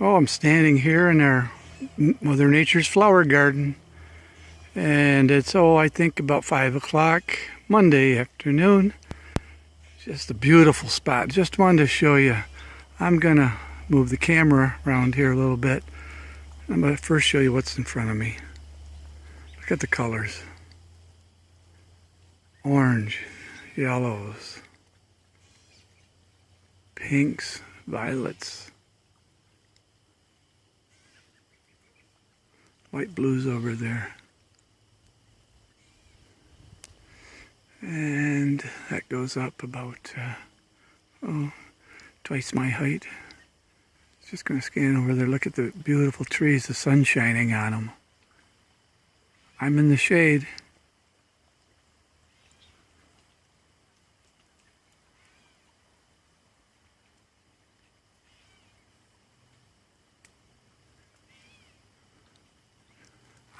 Oh, I'm standing here in our Mother Nature's flower garden. And it's, I think about 5 o'clock Monday afternoon. Just a beautiful spot. Just wanted to show you. I'm going to move the camera around here a little bit. I'm going to first show you what's in front of me. Look at the colors. Orange, yellows, pinks, violets, light blues over there. And that goes up about twice my height. Just going to scan over there. Look at the beautiful trees, the sun shining on them. I'm in the shade.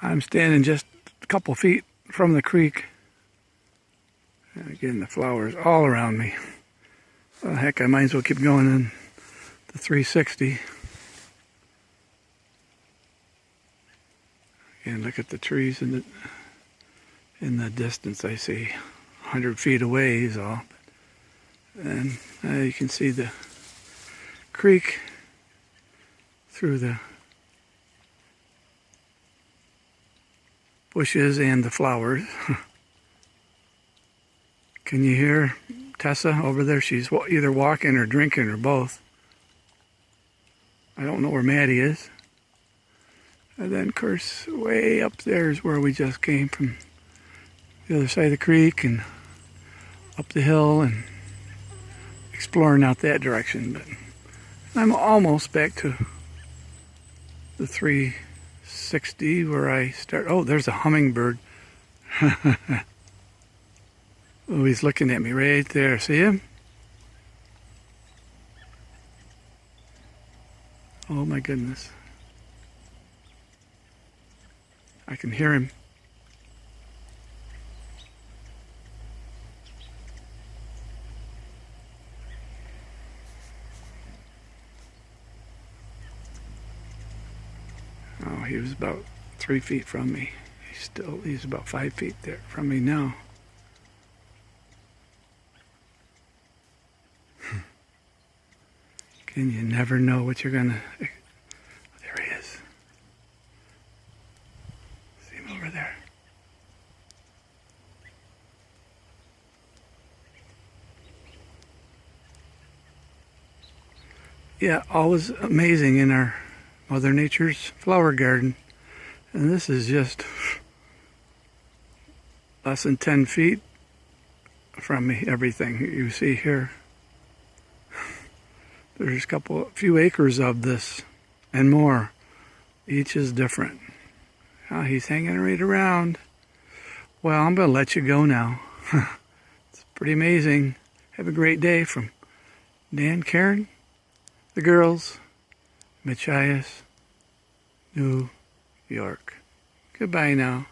I'm standing just a couple feet from the creek. And again, the flowers all around me. Well, heck, I might as well keep going in the 360. And look at the trees in the distance. I see 100 feet away is all. And you can see the creek through the bushes and the flowers. Can you hear Tessa over there? She's either walking or drinking or both. I don't know where Maddie is. And then, of course, way up there is where we just came from, the other side of the creek and up the hill and exploring out that direction. But I'm almost back to the 360 where I start. Oh, there's a hummingbird. Oh, he's looking at me right there. See him? Oh my goodness. I can hear him. Oh, he was about 3 feet from me. He's about 5 feet there from me now. And you never know what you're gonna. There he is. See him over there. Yeah, always amazing in our Mother Nature's flower garden. And this is just less than 10 feet from me, everything you see here. There's a few acres of this and more. Each is different. Oh, he's hanging right around. Well, I'm going to let you go now. It's pretty amazing. Have a great day from Dan, Karen, the girls, Machias, New York. Goodbye now.